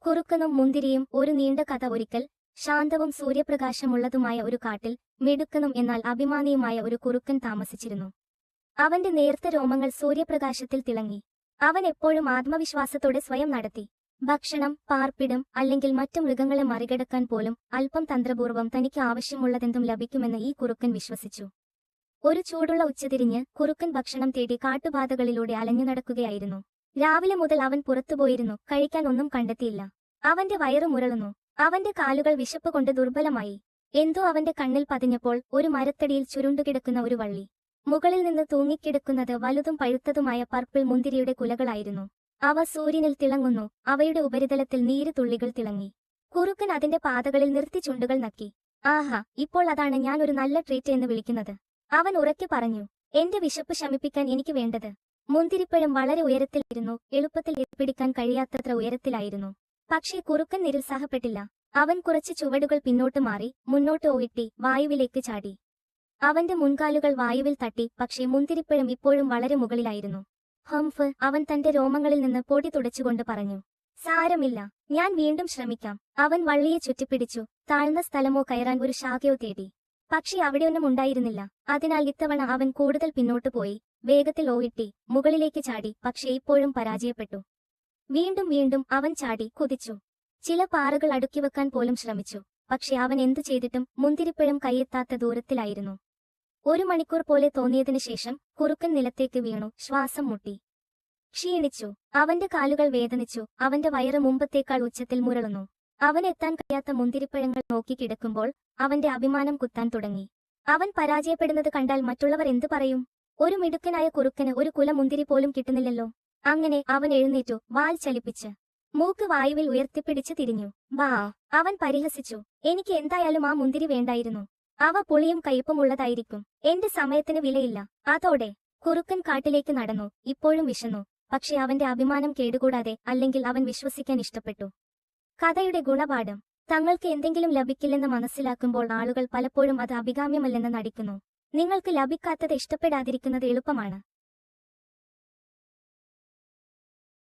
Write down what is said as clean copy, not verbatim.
കുറുക്കനും മുന്തിരിയും ഒരു നീണ്ട കഥ. ഒരിക്കൽ ശാന്തവും സൂര്യപ്രകാശമുള്ളതുമായ ഒരു കാട്ടിൽ മിടുക്കനും എന്നാൽ അഭിമാനിയുമായ ഒരു കുറുക്കൻ താമസിച്ചിരുന്നു. അവന്റെ നേർത്ത രോമങ്ങൾ സൂര്യപ്രകാശത്തിൽ തിളങ്ങി. അവൻ എപ്പോഴും ആത്മവിശ്വാസത്തോടെ സ്വയം നടത്തി. ഭക്ഷണം, പാർപ്പിടം അല്ലെങ്കിൽ മറ്റു മൃഗങ്ങളെ മറികടക്കാൻ പോലും അല്പം തന്ത്രപൂർവ്വം തനിക്ക് ആവശ്യമുള്ളതെന്തും ലഭിക്കുമെന്ന് ഈ കുറുക്കൻ വിശ്വസിച്ചു. ഒരു ചൂടുള്ള ഉച്ചതിരിഞ്ഞ് കുറുക്കൻ ഭക്ഷണം തേടി കാട്ടുപാതകളിലൂടെ അലഞ്ഞു നടക്കുകയായിരുന്നു. രാവിലെ മുതൽ അവൻ പുറത്തുപോയിരുന്നു. കഴിക്കാൻ ഒന്നും കണ്ടെത്തിയില്ല. അവന്റെ വയറ് മുരളുന്നു. അവന്റെ കാലുകൾ വിശപ്പ് കൊണ്ട് ദുർബലമായി. എന്തോ അവന്റെ കണ്ണിൽ പതിഞ്ഞപ്പോൾ ഒരു മരത്തടിയിൽ ചുരുണ്ടുകിടക്കുന്ന ഒരു വള്ളി. മുകളിൽ നിന്ന് തൂങ്ങിക്കിടക്കുന്നത് വലുതും പഴുത്തതുമായ പർപ്പിൾ മുന്തിരിയുടെ കുലകളായിരുന്നു. അവ സൂര്യനിൽ തിളങ്ങുന്നു. അവയുടെ ഉപരിതലത്തിൽ നീര് തുള്ളികൾ തിളങ്ങി. കുറുക്കൻ അതിന്റെ പാതകളിൽ നിർത്തി ചുണ്ടുകൾ നക്കി. ആഹാ, ഇപ്പോൾ അതാണ് ഞാൻ ഒരു നല്ല ട്രീറ്റ് എന്ന് വിളിക്കുന്നത്, അവൻ ഉറക്കെ പറഞ്ഞു. എന്റെ വിശപ്പ് ശമിപ്പിക്കാൻ എനിക്ക് വേണ്ടത്. മുന്തിരിപ്പഴം വളരെ ഉയരത്തിലായിരുന്നു. എളുപ്പത്തിൽ എത്തിപ്പിടിക്കാൻ കഴിയാത്തത്ര ഉയരത്തിലായിരുന്നു. പക്ഷേ കുറുക്കൻ നിരുത്സാഹപ്പെട്ടില്ല. അവൻ കുറച്ച് ചുവടുകൾ പിന്നോട്ട് മാറി മുന്നോട്ട് ഓയിട്ടി വായുവിലേക്ക് ചാടി. അവന്റെ മുൻകാലുകൾ വായുവിൽ തട്ടി. പക്ഷേ മുന്തിരിപ്പഴം ഇപ്പോഴും വളരെ മുകളിലായിരുന്നു. ഹംഫ്, അവൻ തന്റെ രോമങ്ങളിൽ നിന്ന് പൊടി തുടച്ചുകൊണ്ട് പറഞ്ഞു. സാരമില്ല, ഞാൻ വീണ്ടും ശ്രമിക്കാം. അവൻ വള്ളിയെ ചുറ്റിപ്പിടിച്ചു. താഴ്ന്ന സ്ഥലമോ കയറാൻ ഒരു ശാഖയോ തേടി. പക്ഷേ അവിടെയൊന്നും ഉണ്ടായിരുന്നില്ല. അതിനാൽ ഇത്തവണ അവൻ കൂടുതൽ പിന്നോട്ടു പോയി. വേഗത്തിൽ ഓയിട്ടി മുകളിലേക്ക് ചാടി. പക്ഷേ ഇപ്പോഴും പരാജയപ്പെട്ടു. വീണ്ടും വീണ്ടും അവൻ ചാടി കുതിച്ചു. ചില പാറകൾ അടുക്കിവെക്കാൻ പോലും ശ്രമിച്ചു. പക്ഷെ അവൻ എന്തു ചെയ്തിട്ടും മുന്തിരിപ്പഴം കൈയെത്താത്ത ദൂരത്തിലായിരുന്നു. 1 മണിക്കൂർ പോലെ തോന്നിയതിനു ശേഷം കുറുക്കൻ നിലത്തേക്ക് വീണു. ശ്വാസം മുട്ടി. ക്ഷീണിച്ചു. അവന്റെ കാലുകൾ വേദനിച്ചു. അവന്റെ വയറ് മുമ്പത്തേക്കാൾ ഉച്ചത്തിൽ മുരളുന്നു. അവനെത്താൻ കഴിയാത്ത മുന്തിരിപ്പഴങ്ങൾ നോക്കി കിടക്കുമ്പോൾ അവന്റെ അഭിമാനം കുത്താൻ തുടങ്ങി. അവൻ പരാജയപ്പെടുന്നത് കണ്ടാൽ മറ്റുള്ളവർ എന്തു പറയും? ഒരു മിടുക്കനായ കുറുക്കന് ഒരു കുല മുന്തിരി പോലും കിട്ടുന്നില്ലല്ലോ. അങ്ങനെ അവൻ എഴുന്നേറ്റു, വാൽ ചലിപ്പിച്ച്. മൂക്ക് വായുവിൽ ഉയർത്തിപ്പിടിച്ച് തിരിഞ്ഞു. വാ, അവൻ പരിഹസിച്ചു. എനിക്ക് എന്തായാലും ആ മുന്തിരി വേണ്ടായിരുന്നു. അവ പുളിയും കയ്പും ഉള്ളതായിരിക്കും. എന്റെ സമയത്തിന് വിലയില്ല. അതോടെ കുറുക്കൻ കാട്ടിലേക്ക് നടന്നു. ഇപ്പോഴും വിശന്നു. പക്ഷെ അവന്റെ അഭിമാനം കേടുകൂടാതെ, അല്ലെങ്കിൽ അവൻ വിശ്വസിക്കാൻ ഇഷ്ടപ്പെട്ടു. കഥയുടെ ഗുണപാഠം: തങ്ങൾക്ക് എന്തെങ്കിലും ലഭിക്കില്ലെന്ന് മനസ്സിലാക്കുമ്പോൾ ആളുകൾ പലപ്പോഴും അത് അഭികാമ്യമല്ലെന്ന് നടിക്കുന്നു. നിങ്ങൾക്ക് ലഭിക്കാത്തത് ഇഷ്ടപ്പെടാതിരിക്കുന്നത് എളുപ്പമാണ്.